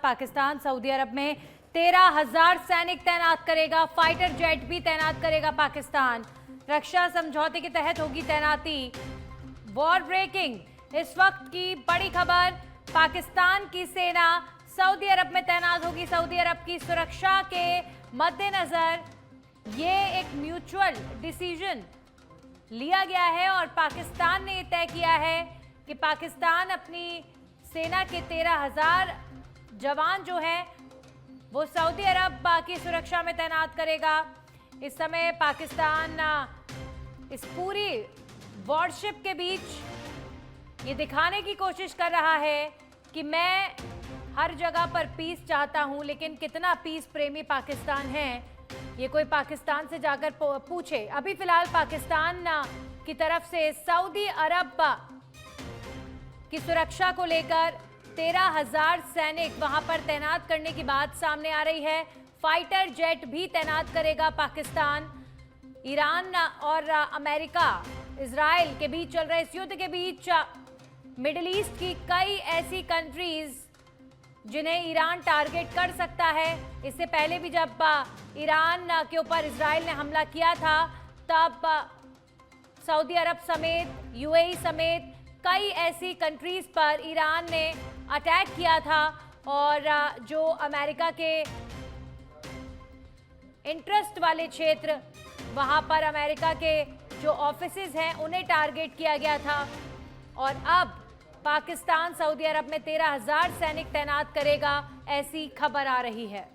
Pakistan Saudi अरब में 13,000 सैनिक तैनात करेगा, फाइटर जेट भी तैनात करेगा पाकिस्तान। रक्षा समझौते के तहत होगी तैनाती। वॉर ब्रेकिंग, इस वक्त की बड़ी खबर, पाकिस्तान की सेना सऊदी अरब में तैनात होगी। सऊदी अरब की सुरक्षा के मद्देनजर ये एक म्यूचुअल डिसीजन लिया गया है और पाकिस्तान ने तय किया है कि पाकिस्तान अपनी सेना के 13,000 जवान जो है वो सऊदी अरब की सुरक्षा में तैनात करेगा। इस समय पाकिस्तान इस पूरी वॉरशिप के बीच ये दिखाने की कोशिश कर रहा है कि मैं हर जगह पर पीस चाहता हूं, लेकिन कितना पीस प्रेमी पाकिस्तान है ये कोई पाकिस्तान से जाकर पूछे। अभी फिलहाल पाकिस्तान की तरफ से सऊदी अरब की सुरक्षा को लेकर 13,000 सैनिक वहां पर तैनात करने की बात सामने आ रही है। फाइटर जेट भी तैनात करेगा पाकिस्तान। ईरान और अमेरिका इजराइल के बीच चल रहे इस युद्ध के बीच मिडिल ईस्ट की कई ऐसी कंट्रीज जिन्हें ईरान टारगेट कर सकता है। इससे पहले भी जब ईरान के ऊपर इजराइल ने हमला किया था तब सऊदी अरब समेत यूएई समेत कई ऐसी कंट्रीज पर ईरान ने अटैक किया था और जो अमेरिका के इंटरेस्ट वाले क्षेत्र वहां पर अमेरिका के जो ऑफिसेज हैं उन्हें टारगेट किया गया था। और अब पाकिस्तान सऊदी अरब में 13,000 सैनिक तैनात करेगा, ऐसी खबर आ रही है।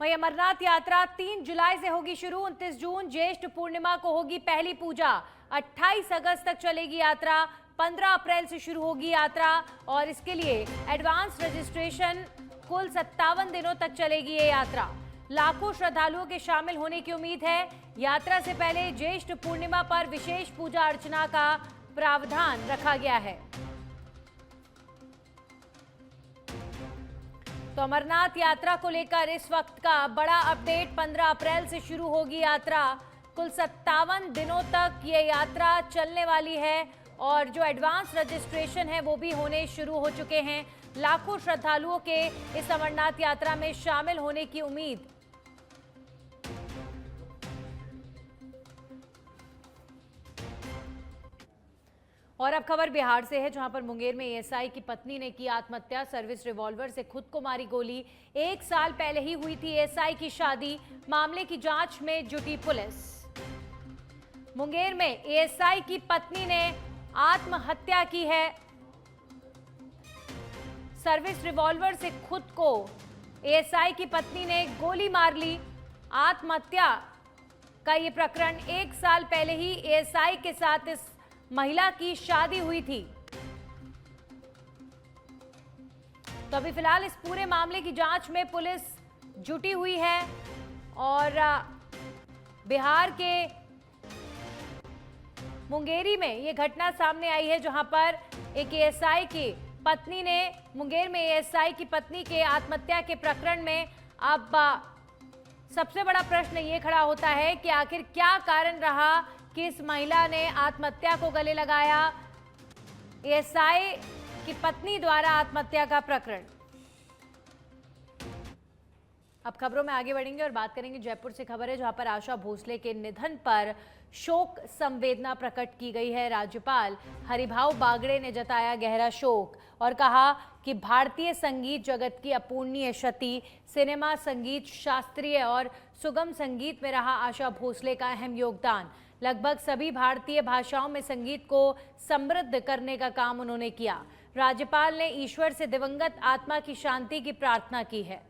वहीं अमरनाथ यात्रा 3 जुलाई से होगी शुरू। 29 जून ज्येष्ठ पूर्णिमा को होगी पहली पूजा। 28 अगस्त तक चलेगी यात्रा। 15 अप्रैल से शुरू होगी यात्रा और इसके लिए एडवांस रजिस्ट्रेशन कुल 57 दिनों तक चलेगी ये यात्रा। लाखों श्रद्धालुओं के शामिल होने की उम्मीद है। यात्रा से पहले ज्येष्ठ पूर्णिमा पर विशेष पूजा अर्चना का प्रावधान रखा गया है। तो अमरनाथ यात्रा को लेकर इस वक्त का बड़ा अपडेट। 15 अप्रैल से शुरू होगी यात्रा। कुल 57 दिनों तक ये यात्रा चलने वाली है और जो एडवांस रजिस्ट्रेशन है वो भी होने शुरू हो चुके हैं। लाखों श्रद्धालुओं के इस अमरनाथ यात्रा में शामिल होने की उम्मीद। और अब खबर बिहार से है, जहां पर मुंगेर में एएसआई की पत्नी ने की आत्महत्या। सर्विस रिवॉल्वर से खुद को मारी गोली। 1 साल पहले ही हुई थी एएसआई की शादी। मामले की जांच में जुटी पुलिस। मुंगेर में एएसआई की पत्नी ने आत्महत्या की है। सर्विस रिवॉल्वर से खुद को एएसआई की पत्नी ने गोली मार ली। आत्महत्या का ये प्रकरण 1 साल पहले ही एएसआई के साथ इस महिला की शादी हुई थी। तो अभी फिलहाल इस पूरे मामले की जांच में पुलिस जुटी हुई है और बिहार के मुंगेरी में ये घटना सामने आई है, जहां पर एक एएसआई की पत्नी ने मुंगेर में एएसआई की पत्नी के आत्महत्या के प्रकरण में अब सबसे बड़ा प्रश्न ये खड़ा होता है कि आखिर क्या कारण रहा कि इस महिला ने आत्महत्या को गले लगाया। एएसआई की पत्नी द्वारा आत्महत्या का प्रकरण। अब खबरों में आगे बढ़ेंगे और बात करेंगे जयपुर से खबर है, जहां पर आशा भोसले के निधन पर शोक संवेदना प्रकट की गई है। राज्यपाल हरिभाऊ बागड़े ने जताया गहरा शोक और कहा कि भारतीय संगीत जगत की अपूर्णीय क्षति। सिनेमा, संगीत, शास्त्रीय और सुगम संगीत में रहा आशा भोसले का अहम योगदान। लगभग सभी भारतीय भाषाओं में संगीत को समृद्ध करने का काम उन्होंने किया। राज्यपाल ने ईश्वर से दिवंगत आत्मा की शांति की प्रार्थना की है।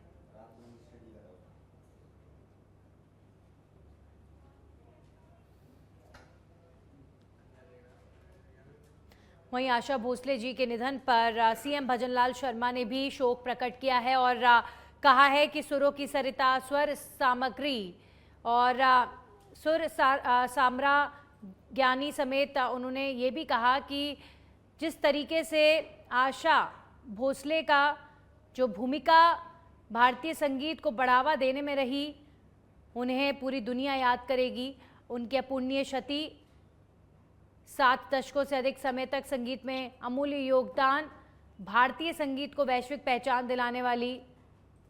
वहीं आशा भोसले जी के निधन पर सीएम भजनलाल शर्मा ने भी शोक प्रकट किया है और कहा है कि सुरों की सरिता, स्वर सामग्री और सुर सामरा ज्ञानी समेत उन्होंने ये भी कहा कि जिस तरीके से आशा भोसले का जो भूमिका भारतीय संगीत को बढ़ावा देने में रही, उन्हें पूरी दुनिया याद करेगी। उनकी अपूर्णीय क्षति 7 दशकों से अधिक समय तक संगीत में अमूल्य योगदान, भारतीय संगीत को वैश्विक पहचान दिलाने वाली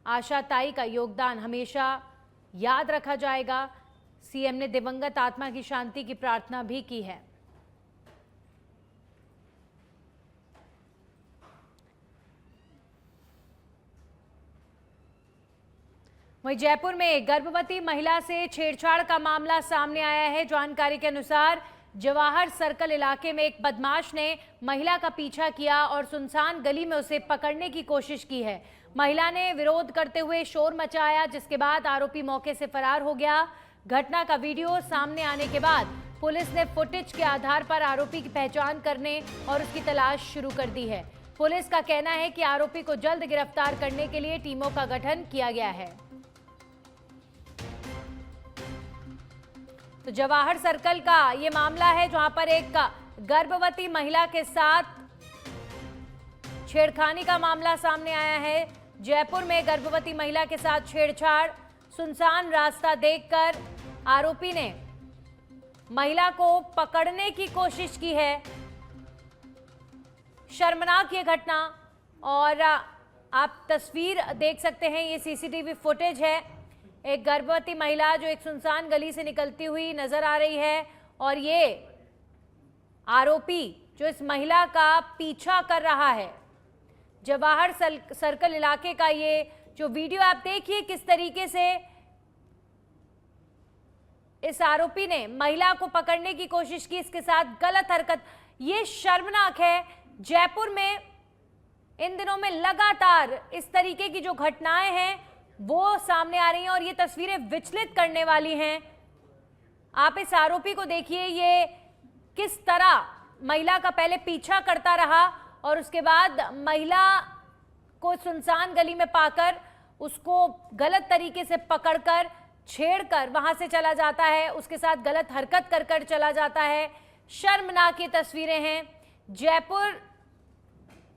आशा ताई का योगदान हमेशा याद रखा जाएगा। सीएम ने दिवंगत आत्मा की शांति की प्रार्थना भी की है। वहीं जयपुर में गर्भवती महिला से छेड़छाड़ का मामला सामने आया है। जानकारी के अनुसार जवाहर सर्कल इलाके में एक बदमाश ने महिला का पीछा किया और सुनसान गली में उसे पकड़ने की कोशिश की है। महिला ने विरोध करते हुए शोर मचाया, जिसके बाद आरोपी मौके से फरार हो गया। घटना का वीडियो सामने आने के बाद पुलिस ने फुटेज के आधार पर आरोपी की पहचान करने और उसकी तलाश शुरू कर दी है। पुलिस का कहना है कि आरोपी को जल्द गिरफ्तार करने के लिए टीमों का गठन किया गया है। तो जवाहर सर्कल का ये मामला है जहां पर एक गर्भवती महिला के साथ छेड़खानी का मामला सामने आया है। जयपुर में गर्भवती महिला के साथ छेड़छाड़, सुनसान रास्ता देखकर आरोपी ने महिला को पकड़ने की कोशिश की है। शर्मनाक ये घटना, और आप तस्वीर देख सकते हैं, ये सीसीटीवी फुटेज है। एक गर्भवती महिला जो एक सुनसान गली से निकलती हुई नजर आ रही है और ये आरोपी जो इस महिला का पीछा कर रहा है। जवाहर सर्कल इलाके का ये जो वीडियो आप देखिए, किस तरीके से इस आरोपी ने महिला को पकड़ने की कोशिश की, इसके साथ गलत हरकत। ये शर्मनाक है। जयपुर में इन दिनों में लगातार इस तरीके की जो घटनाएं हैं वो सामने आ रही हैं और ये तस्वीरें विचलित करने वाली हैं। आप इस आरोपी को देखिए, ये किस तरह महिला का पहले पीछा करता रहा और उसके बाद महिला को सुनसान गली में पाकर उसको गलत तरीके से पकड़कर छेड़कर वहां से चला जाता है, उसके साथ गलत हरकत कर कर चला जाता है। शर्मनाक ये तस्वीरें हैं। जयपुर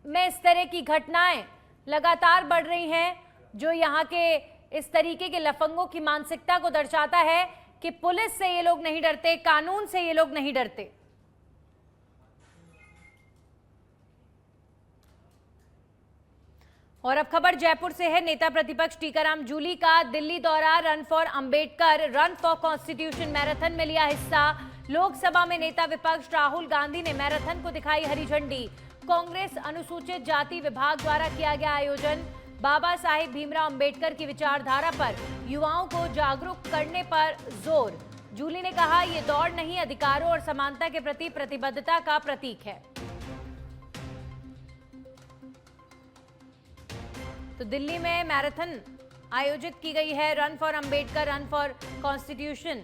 में इस तरह की घटनाएं लगातार बढ़ रही हैं, जो यहाँ के इस तरीके के लफंगों की मानसिकता को दर्शाता है कि पुलिस से ये लोग नहीं डरते, कानून से ये लोग नहीं डरते। और अब खबर जयपुर से है। नेता प्रतिपक्ष टीकाराम जूली का दिल्ली दौरा, run for Ambedkar, run for constitution marathon में लिया हिस्सा। लोकसभा में नेता विपक्ष राहुल गांधी ने मैराथन को दिखाई हरी झंडी। कांग्रेस अनुसूचित जाति विभाग द्वारा किया गया आयोजन। बाबा साहेब भीमराव अंबेडकर की विचारधारा पर युवाओं को जागरूक करने पर जोर। जूली ने कहा, यह दौड़ नहीं, अधिकारों और समानता के प्रति प्रतिबद्धता का प्रतीक है। तो दिल्ली में मैराथन आयोजित की गई है, run for Ambedkar, run for constitution,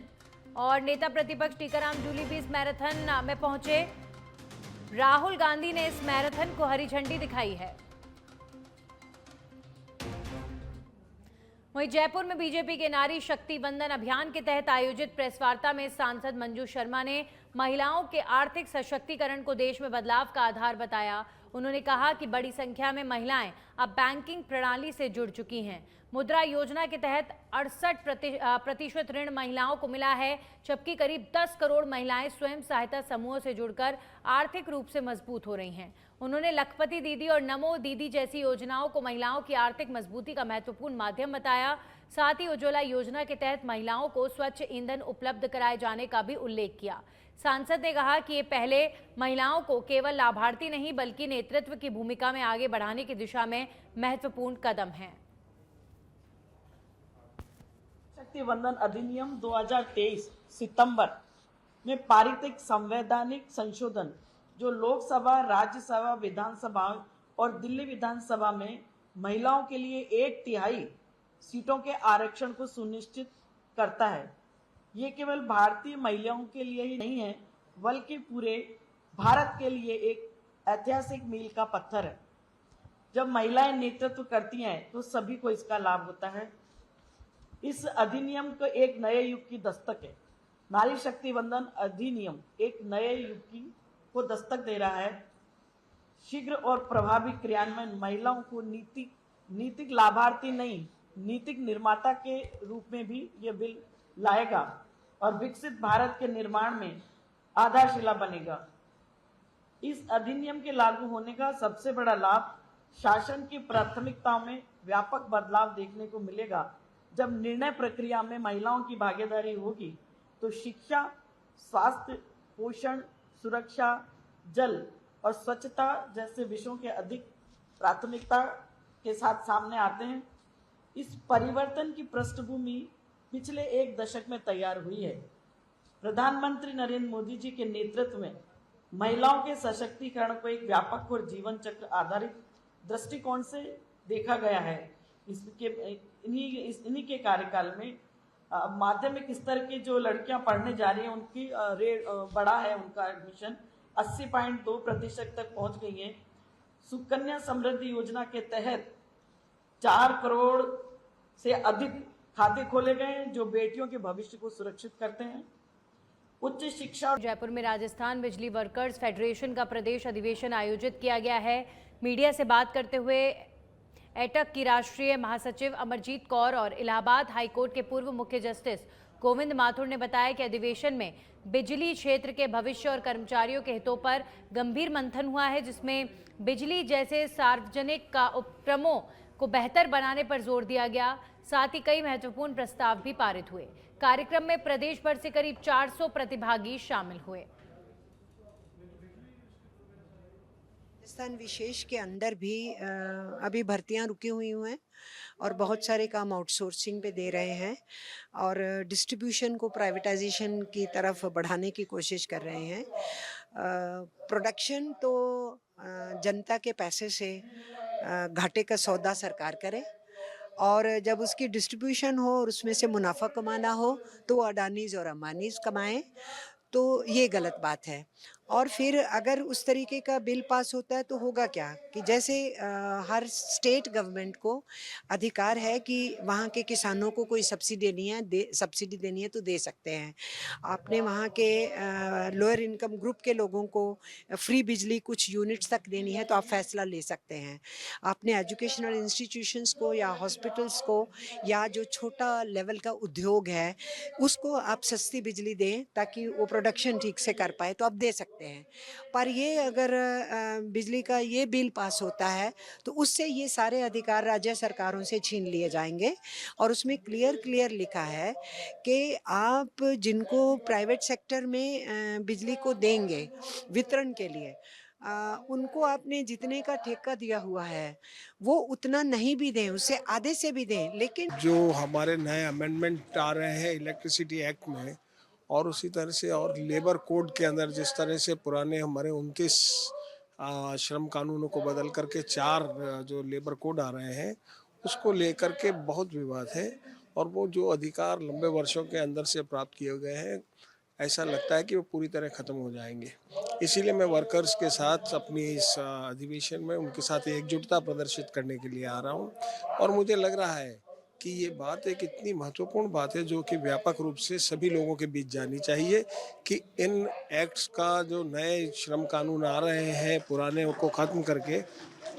और नेता प्रतिपक्ष टीकाराम जूली भी इस मैराथन में पहुंचे। राहुल गांधी ने इस मैराथन को हरी झंडी दिखाई है। वहीं जयपुर में बीजेपी के नारी शक्ति वंदन अभियान के तहत आयोजित प्रेस वार्ता में सांसद मंजू शर्मा ने महिलाओं के आर्थिक सशक्तिकरण को देश में बदलाव का आधार बताया। उन्होंने कहा कि बड़ी संख्या में महिलाएं अब बैंकिंग प्रणाली से जुड़ चुकी हैं। मुद्रा योजना के तहत 68% ऋण महिलाओं को मिला है, जबकि करीब 10 करोड़ महिलाएं स्वयं सहायता समूहों से जुड़कर आर्थिक रूप से मजबूत हो रही हैं। उन्होंने लखपति दीदी और नमो दीदी जैसी योजनाओं को महिलाओं की आर्थिक मजबूती का महत्वपूर्ण माध्यम बताया। साथ ही उज्ज्वला योजना के तहत महिलाओं को स्वच्छ ईंधन उपलब्ध कराए जाने का भी उल्लेख किया। सांसद ने कहा कि ये पहले महिलाओं को केवल लाभार्थी नहीं बल्कि नेतृत्व की भूमिका में आगे बढ़ाने की दिशा में महत्वपूर्ण कदम है। शक्ति वंदन अधिनियम 2023 सितंबर में पारित एक संवैधानिक संशोधन जो लोकसभा, राज्यसभा, विधानसभा और दिल्ली विधानसभा में महिलाओं के लिए 1/3 सीटों के आरक्षण को सुनिश्चित करता है। ये केवल भारतीय महिलाओं के लिए ही नहीं है, बल्कि पूरे भारत के लिए एक ऐतिहासिक मील का पत्थर है। जब महिलाएं नेतृत्व करती हैं तो सभी को इसका लाभ होता है। इस अधिनियम को एक नए युग की दस्तक है। नारी शक्ति वंदन अधिनियम एक नए युग को दस्तक दे रहा है। शीघ्र और प्रभावी क्रियान्वयन महिलाओं को नीतिक लाभार्थी नहीं, नीतिक निर्माता के रूप में भी यह बिल लाएगा और विकसित भारत के निर्माण में आधारशिला बनेगा। इस अधिनियम के लागू होने का सबसे बड़ा लाभ शासन की प्राथमिकताओं में व्यापक बदलाव देखने को मिलेगा। जब निर्णय प्रक्रिया में महिलाओं की भागीदारी होगी तो शिक्षा, स्वास्थ्य, पोषण, सुरक्षा, जल और स्वच्छता जैसे विषयों के अधिक प्राथमिकता के साथ सामने आते हैं। इस परिवर्तन की पृष्ठभूमि पिछले एक दशक में तैयार हुई है। प्रधानमंत्री नरेंद्र मोदी जी के नेतृत्व में महिलाओं के सशक्तिकरण को एक व्यापक और जीवन चक्र आधारित दृष्टिकोण से देखा गया है। इन्हीं के कार्यकाल में माध्यमिक स्तर के जो लड़कियां पढ़ने जा रही हैं उनकी रेट बढ़ा है, उनका एडमिशन 80.2% तक पहुंच गई है। सुकन्या समृद्धि योजना के तहत 4 करोड़ से अधिक खाते खोले गए हैं जो बेटियों के भविष्य को सुरक्षित करते हैं। उच्च शिक्षा। जयपुर में राजस्थान बिजली वर्कर्स फेडरेशन का प्रदेश अधिवेशन आयोजित किया गया है। मीडिया से बात करते हुए एटक की राष्ट्रीय महासचिव अमरजीत कौर और इलाहाबाद हाईकोर्ट के पूर्व मुख्य जस्टिस गोविंद माथुर ने बताया कि अधिवेशन में बिजली क्षेत्र के भविष्य और कर्मचारियों के हितों पर गंभीर मंथन हुआ है, जिसमें बिजली जैसे सार्वजनिक का उपक्रमों को बेहतर बनाने पर जोर दिया गया। साथ ही कई महत्वपूर्ण प्रस्ताव भी पारित हुए। कार्यक्रम में प्रदेश भर से करीब 400 प्रतिभागी शामिल हुए। राजस्थान विशेष के अंदर भी अभी भर्तियां रुकी हुई हैं और बहुत सारे काम आउटसोर्सिंग पे दे रहे हैं और डिस्ट्रीब्यूशन को प्राइवेटाइजेशन की तरफ बढ़ाने की कोशिश कर रहे हैं। प्रोडक्शन तो जनता के पैसे से घाटे का सौदा सरकार करे और जब उसकी डिस्ट्रीब्यूशन हो और उसमें से मुनाफा कमाना हो तो अडानीज और अंबानीज कमाएं, तो ये गलत बात है। और फिर अगर उस तरीके का बिल पास होता है तो होगा क्या कि जैसे हर स्टेट गवर्नमेंट को अधिकार है कि वहाँ के किसानों को कोई सब्सिडी देनी है तो दे सकते हैं। आपने वहाँ के लोअर इनकम ग्रुप के लोगों को फ्री बिजली कुछ यूनिट्स तक देनी है तो आप फैसला ले सकते हैं। आपने एजुकेशनल इंस्टीट्यूशंस को या हॉस्पिटल्स को या जो छोटा लेवल का उद्योग है उसको आप सस्ती बिजली दें ताकि वो प्रोडक्शन ठीक से कर पाए तो आप दे सकते हैं। पर ये अगर बिजली का ये बिल पास होता है तो उससे ये सारे अधिकार राज्य सरकारों से छीन लिए जाएंगे और उसमें क्लियर लिखा है कि आप जिनको प्राइवेट सेक्टर में बिजली को देंगे वितरण के लिए उनको आपने जितने का ठेका दिया हुआ है वो उतना नहीं भी दें, उससे आधे से भी दें। लेकिन जो हमारे नए अमेंडमेंट आ रहे हैं इलेक्ट्रिसिटी एक्ट में और उसी तरह से और लेबर कोड के अंदर जिस तरह से पुराने हमारे 29 श्रम कानूनों को बदल करके 4 जो लेबर कोड आ रहे हैं उसको लेकर के बहुत विवाद है और वो जो अधिकार लंबे वर्षों के अंदर से प्राप्त किए गए हैं ऐसा लगता है कि वो पूरी तरह ख़त्म हो जाएंगे। इसीलिए मैं वर्कर्स के साथ अपनी इस अधिवेशन में उनके साथ एकजुटता प्रदर्शित करने के लिए आ रहा हूँ और मुझे लग रहा है कि ये बात एक इतनी महत्वपूर्ण बात है जो कि व्यापक रूप से सभी लोगों के बीच जानी चाहिए कि इन एक्ट्स का जो नए श्रम कानून आ रहे हैं पुराने को ख़त्म करके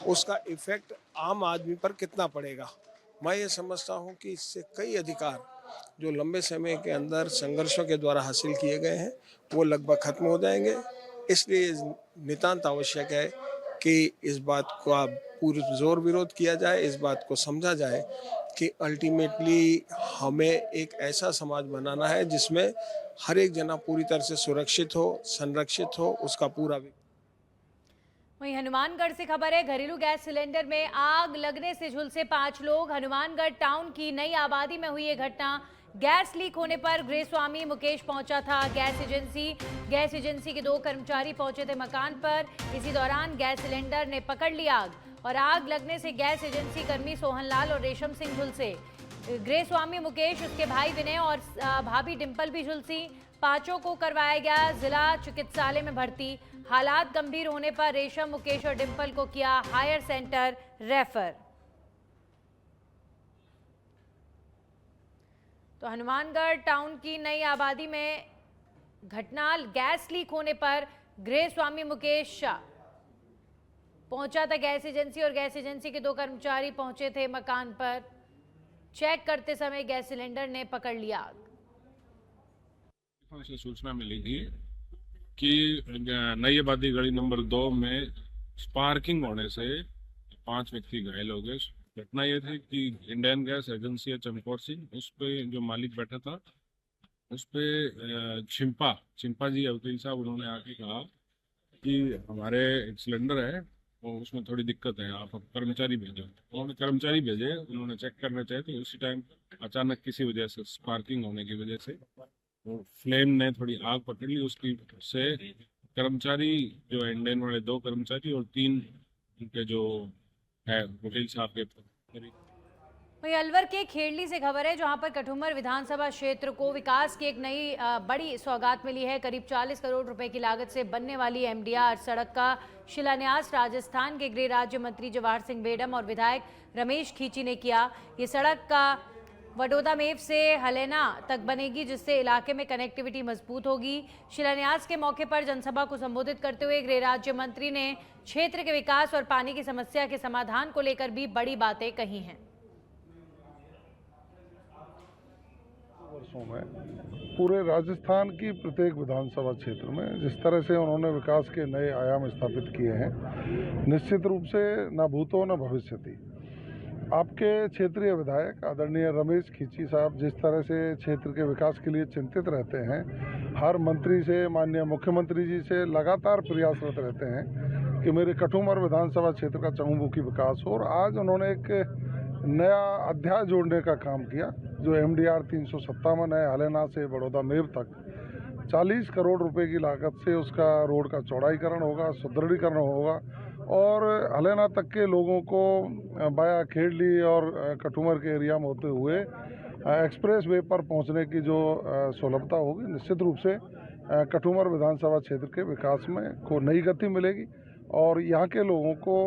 उसका इफ़ेक्ट आम आदमी पर कितना पड़ेगा। मैं ये समझता हूँ कि इससे कई अधिकार जो लंबे समय के अंदर संघर्षों के द्वारा हासिल किए गए हैं वो लगभग खत्म हो जाएंगे। इसलिए नितांत आवश्यक है कि इस बात का पूरी जोर विरोध किया जाए, इस बात को समझा जाए कि अल्टीमेटली हमें एक ऐसा समाज बनाना है जिसमें हर एक जना पूरी तरह से सुरक्षित हो, संरक्षित हो, उसका पूरा। वहीं हनुमानगढ़ से खबर है, घरेलू गैस सिलेंडर में आग लगने से झुलसे 5 लोग। हनुमानगढ़ टाउन की नई आबादी में हुई ये घटना। गैस लीक होने पर गृहस्वामी मुकेश पहुंचा था गैस एजेंसी के 2 कर्मचारी पहुंचे थे मकान पर। इसी दौरान गैस सिलेंडर ने पकड़ ली आग और आग लगने से गैस एजेंसी कर्मी सोहनलाल और रेशम सिंह झुलसे। गृहस्वामी मुकेश, उसके भाई विनय और भाभी डिंपल भी झुलसी। 5 को करवाया गया जिला चिकित्सालय में भर्ती। हालात गंभीर होने पर रेशम, मुकेश और डिंपल को किया हायर सेंटर रेफर। तो हनुमानगढ़ टाउन की नई आबादी में घटना, गैस लीक होने पर गृहस्वामी मुकेश पहुंचा था गैस एजेंसी और गैस एजेंसी के 2 कर्मचारी पहुंचे थे मकान पर। चेक करते समय गैस सिलेंडर ने पकड़ लिया आग। से सूचना मिली थी कि नई आबादी गली नंबर 2 में स्पार्किंग होने से 5 व्यक्ति घायल हो गए। घटना ये थी कि इंडियन गैस एजेंसी है चमकौर सिंह, उस पे जो मालिक बैठा था उस पे चिंपा जी वकील साहब, उन्होंने आके कहा कि हमारे एक सिलेंडर है और उसमें थोड़ी दिक्कत है, आप कर्मचारी भेजो। उन्होंने कर्मचारी भेजे, उन्होंने चेक करना चाहे तो उसी टाइम अचानक किसी वजह से स्पार्किंग होने की वजह से वो फ्लेम ने थोड़ी आग पकड़ ली। उसकी से कर्मचारी जो है इंडियन वाले 2 कर्मचारी और 3 उनके जो है वकील साहब के वहीं अलवर के खेड़ली से खबर है, जहां पर कठुमर विधानसभा क्षेत्र को विकास की एक नई बड़ी सौगात मिली है। करीब 40 करोड़ रुपए की लागत से बनने वाली एमडीआर सड़क का शिलान्यास राजस्थान के गृह राज्य मंत्री जवाहर सिंह बेडम और विधायक रमेश खींची ने किया। ये सड़क का वडोदा मेव से हलेना तक बनेगी, जिससे इलाके में कनेक्टिविटी मजबूत होगी। शिलान्यास के मौके पर जनसभा को संबोधित करते हुए गृह राज्य मंत्री ने क्षेत्र के विकास और पानी की समस्या के समाधान को लेकर भी बड़ी बातें कही हैं। वर्षों में पूरे राजस्थान की प्रत्येक विधानसभा क्षेत्र में जिस तरह से उन्होंने विकास के नए आयाम स्थापित किए हैं, निश्चित रूप से न भूतो न भविष्यति। आपके क्षेत्रीय विधायक आदरणीय रमेश खींची साहब जिस तरह से क्षेत्र के विकास के लिए चिंतित रहते हैं, हर मंत्री से, माननीय मुख्यमंत्री जी से लगातार प्रयासरत रहते हैं कि मेरे कठुमर विधानसभा क्षेत्र का चहुमुखी विकास हो। और आज उन्होंने एक नया अध्याय जोड़ने का काम किया, जो एमडीआर 357 है, हलेना से बड़ौदा मेव तक 40 करोड़ रुपए की लागत से उसका रोड का चौड़ाईकरण होगा, सुदृढ़ीकरण होगा और हलेना तक के लोगों को बाया खेड़ली और कठुमर के एरिया में होते हुए एक्सप्रेस वे पर पहुंचने की जो सुलभता होगी, निश्चित रूप से कठुमर विधानसभा क्षेत्र के विकास में को नई गति मिलेगी और यहाँ के लोगों को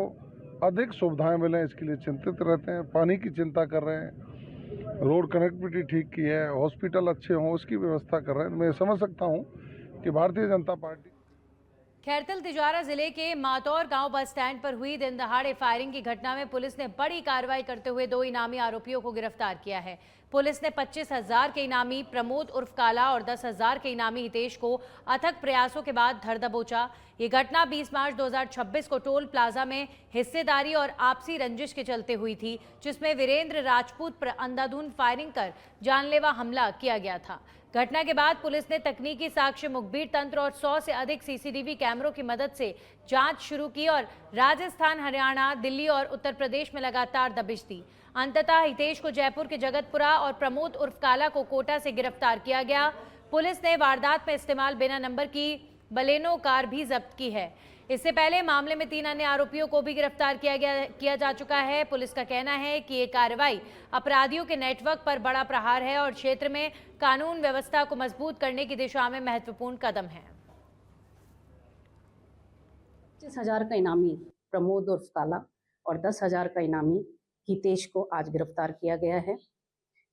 अधिक सुविधाएं मिलें, इसके लिए चिंतित रहते हैं। पानी की चिंता कर रहे हैं, रोड कनेक्टिविटी ठीक की है, हॉस्पिटल अच्छे हों उसकी व्यवस्था कर रहे हैं। मैं समझ सकता हूं कि भारतीय जनता पार्टी खैरतल तिजारा जिले के मातौर गांव बस स्टैंड पर हुई दिन दहाड़े फायरिंग की घटना में पुलिस ने बड़ी कार्रवाई करते हुए 2 इनामी आरोपियों को गिरफ्तार किया है। पुलिस ने 25,000 के इनामी प्रमोद उर्फ काला और 10,000 के इनामी हितेश को अथक प्रयासों के बाद धर दबोचा। ये घटना 20 मार्च 2026 को टोल प्लाजा में हिस्सेदारी और आपसी रंजिश के चलते हुई थी, जिसमें वीरेंद्र राजपूत पर अंधाधुंध फायरिंग कर जानलेवा हमला किया गया था। घटना के बाद पुलिस ने तकनीकी साक्ष्य मुखबिर तंत्र और 100 से अधिक सीसीटीवी कैमरों की मदद से जांच शुरू की और राजस्थान, हरियाणा, दिल्ली और उत्तर प्रदेश में लगातार दबिश दी। अंततः हितेश को जयपुर के जगतपुरा और प्रमोद उर्फ काला को कोटा से गिरफ्तार किया गया। पुलिस ने वारदात में इस्तेमाल बिना नंबर की बलेनो कार भी जब्त की है। इससे पहले मामले में 3 अन्य आरोपियों को भी गिरफ्तार किया जा चुका है। पुलिस का कहना है कि ये कार्रवाई अपराधियों के नेटवर्क पर बड़ा प्रहार है और क्षेत्र में कानून व्यवस्था को मजबूत करने की दिशा में महत्वपूर्ण कदम है। 25,000 का इनामी प्रमोद उर्फ काला और 10,000 का इनामी हितेश को आज गिरफ्तार किया गया है।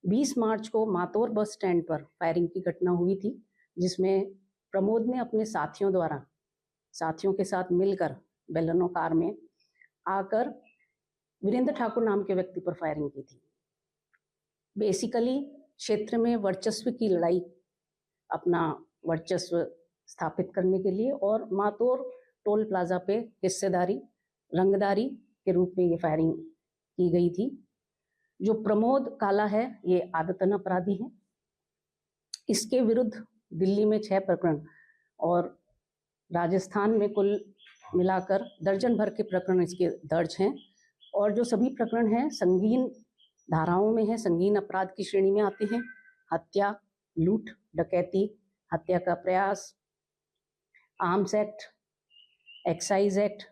20 मार्च को मातौर बस स्टैंड पर फायरिंग की घटना हुई थी, जिसमें प्रमोद ने अपने साथियों के साथ मिलकर बेलेनो कार में आकर वीरेंद्र ठाकुर नाम के व्यक्ति पर फायरिंग की थी। बेसिकली क्षेत्र में वर्चस्व की लड़ाई, अपना वर्चस्व स्थापित करने के लिए और मातौर टोल प्लाजा पे हिस्सेदारी, रंगदारी के रूप में ये फायरिंग की गई थी। जो प्रमोद काला है ये आदतन अपराधी है। इसके विरुद्ध दिल्ली में 6 प्रकरण और राजस्थान में कुल मिलाकर दर्जन भर के प्रकरण इसके दर्ज हैं और जो सभी प्रकरण हैं संगीन धाराओं में हैं, संगीन अपराध की श्रेणी में आते हैं। हत्या, लूट, डकैती, हत्या का प्रयास, आर्म्स एक्ट, एक्साइज एक्ट,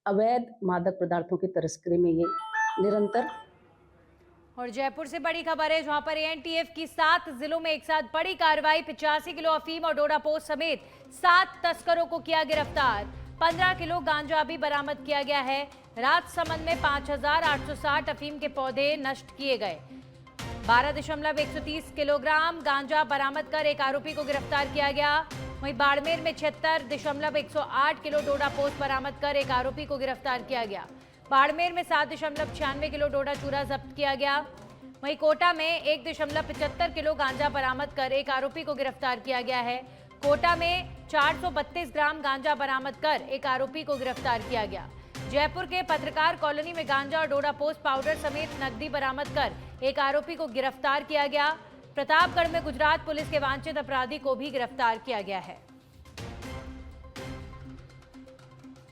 अवैध मादक पदार्थों की तस्करी में ये निरंतर। और जयपुर से बड़ी खबर है, जहां पर एएनटीएफ की 7 जिलों में एक साथ बड़ी कार्रवाई। 85 किलो अफीम और डोडा पोस्ट समेत 7 तस्करों को किया गिरफ्तार। 15 किलो गांजा भी बरामद किया गया है। राजसमंद में 5,860 अफीम के पौधे नष्ट किए गए। 12.130 किलोग्राम गांजा बरामद कर एक आरोपी को गिरफ्तार किया गया। वहीं बाड़मेर में 76.108 किलो डोडा पोस्ट बरामद कर एक आरोपी को गिरफ्तार किया गया। बाड़मेर में 7.96 किलो डोडा चूरा जब्त किया गया। वहीं कोटा में 1.75 किलो गांजा बरामद कर एक आरोपी को गिरफ्तार किया गया है। कोटा में 432 ग्राम गांजा बरामद कर एक आरोपी को गिरफ्तार किया गया। जयपुर के पत्रकार कॉलोनी में गांजा और डोडा पोस्ट पाउडर समेत नकदी बरामद कर एक आरोपी को गिरफ्तार किया गया। प्रतापगढ़ में गुजरात पुलिस के वांछित अपराधी को भी गिरफ्तार किया गया है।